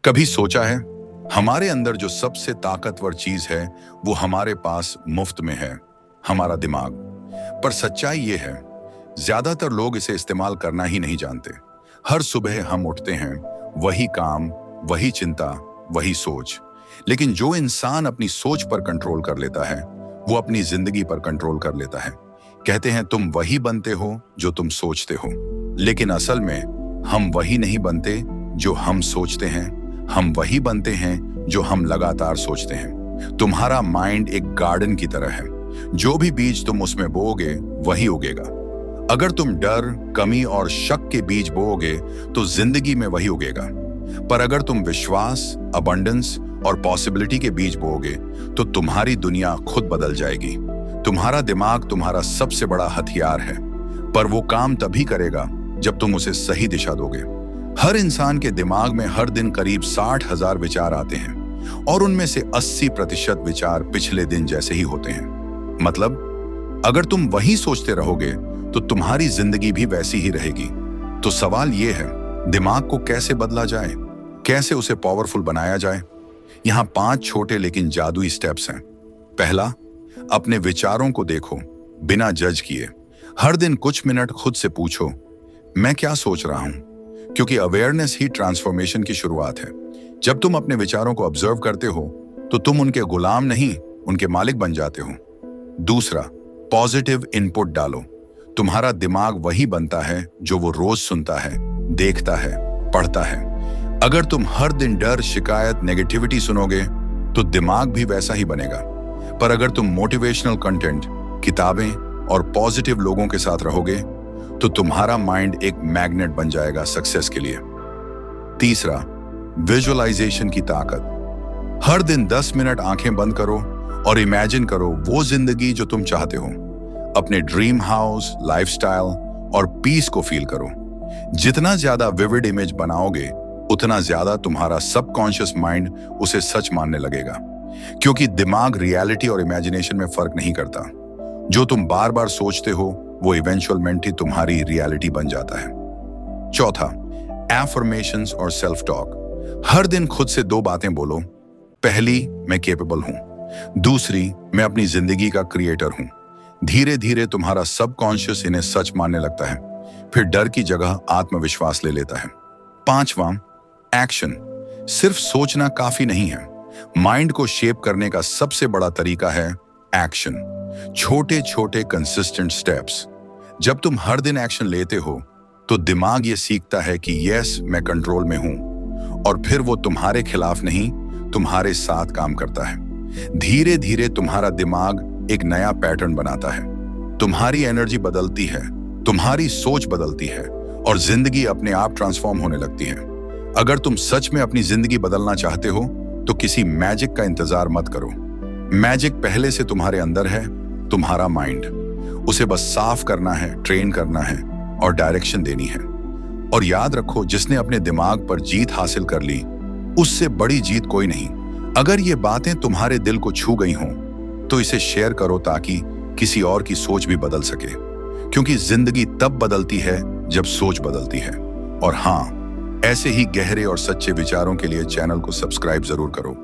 कभी सोचा है, हमारे अंदर जो सबसे ताकतवर चीज है वो हमारे पास मुफ्त में है, हमारा दिमाग। पर सच्चाई ये है, ज्यादातर लोग इसे इस्तेमाल करना ही नहीं जानते। हर सुबह हम उठते हैं, वही काम, वही चिंता, वही सोच। लेकिन जो इंसान अपनी सोच पर कंट्रोल कर लेता है, वो अपनी जिंदगी पर कंट्रोल कर लेता है। कहते हैं तुम वही बनते हो जो तुम सोचते हो, लेकिन असल में हम वही नहीं बनते जो हम सोचते हैं, हम वही बनते हैं जो हम लगातार सोचते हैं। तुम्हारा माइंड एक गार्डन की तरह है, जो भी बीज तुम उसमें बोओगे वही उगेगा। अगर तुम डर, कमी और शक के बीज बोओगे तो जिंदगी में वही उगेगा। पर अगर तुम विश्वास, अबंडेंस और पॉसिबिलिटी के बीज बोओगे तो तुम्हारी दुनिया खुद बदल जाएगी। तुम्हारा दिमाग तुम्हारा सबसे बड़ा हथियार है, पर वो काम तभी करेगा जब तुम उसे सही दिशा दोगे। हर इंसान के दिमाग में हर दिन करीब 60,000 विचार आते हैं और उनमें से 80% विचार पिछले दिन जैसे ही होते हैं। मतलब अगर तुम वही सोचते रहोगे तो तुम्हारी जिंदगी भी वैसी ही रहेगी। तो सवाल यह है, दिमाग को कैसे बदला जाए, कैसे उसे पावरफुल बनाया जाए? यहाँ 5 छोटे लेकिन जादुई स्टेप्स हैं। पहला, अपने विचारों को देखो बिना जज किए। हर दिन कुछ मिनट खुद से पूछो, मैं क्या सोच रहा हूं? क्योंकि अवेयरनेस ही ट्रांसफॉर्मेशन की शुरुआत है। जब तुम अपने विचारों को ऑब्जर्व करते हो तो तुम उनके गुलाम नहीं, उनके मालिक बन जाते हो। दूसरा, पॉजिटिव इनपुट डालो। तुम्हारा दिमाग वही बनता है जो वो रोज सुनता है, देखता है, पढ़ता है। अगर तुम हर दिन डर, शिकायत, नेगेटिविटी सुनोगे तो दिमाग भी वैसा ही बनेगा। पर अगर तुम मोटिवेशनल कंटेंट, किताबें और पॉजिटिव लोगों के साथ रहोगे तो तुम्हारा माइंड एक मैग्नेट बन जाएगा सक्सेस के लिए। तीसरा, विजुअलाइजेशन की ताकत। हर दिन 10 मिनट आंखें बंद करो और इमेजिन करो वो जिंदगी जो तुम चाहते हो। अपने ड्रीम हाउस, लाइफस्टाइल और पीस को फील करो। जितना ज्यादा विविड इमेज बनाओगे उतना ज्यादा तुम्हारा सबकॉन्शियस माइंड उसे सच मानने लगेगा। क्योंकि दिमाग रियलिटी और इमेजिनेशन में फर्क नहीं करता। जो तुम बार बार सोचते हो वो इवेंचुअलमेंट ही तुम्हारी रियलिटी बन जाता है। चौथा, एफर्मेशंस और सेल्फ टॉक। हर दिन खुद से 2 बातें बोलो। पहली, मैं कैपेबल हूं। दूसरी, मैं अपनी जिंदगी का क्रिएटर हूं। धीरे धीरे तुम्हारा सबकॉन्शियस इन्हें सच मानने लगता है, फिर डर की जगह आत्मविश्वास ले लेता है। पांचवा, एक्शन। सिर्फ सोचना काफी नहीं है। माइंड को शेप करने का सबसे बड़ा तरीका है एक्शन। छोटे छोटे कंसिस्टेंट स्टेप्स। जब तुम हर दिन एक्शन लेते हो तो दिमाग ये सीखता है कि यस, मैं कंट्रोल में हूं, और फिर वो तुम्हारे खिलाफ नहीं, तुम्हारे साथ काम करता है। धीरे धीरे तुम्हारा दिमाग एक नया पैटर्न बनाता है। तुम्हारी एनर्जी बदलती है, तुम्हारी सोच बदलती है और जिंदगी अपने आप ट्रांसफॉर्म होने लगती है। अगर तुम सच में अपनी जिंदगी बदलना चाहते हो तो किसी मैजिक का इंतजार मत करो। मैजिक पहले से तुम्हारे अंदर है, तुम्हारा माइंड। उसे बस साफ करना है, ट्रेन करना है और डायरेक्शन देनी है। और याद रखो, जिसने अपने दिमाग पर जीत हासिल कर ली उससे बड़ी जीत कोई नहीं। अगर ये बातें तुम्हारे दिल को छू गई हों तो इसे शेयर करो ताकि किसी और की सोच भी बदल सके। क्योंकि जिंदगी तब बदलती है जब सोच बदलती है। और हाँ, ऐसे ही गहरे और सच्चे विचारों के लिए चैनल को सब्सक्राइब जरूर करो।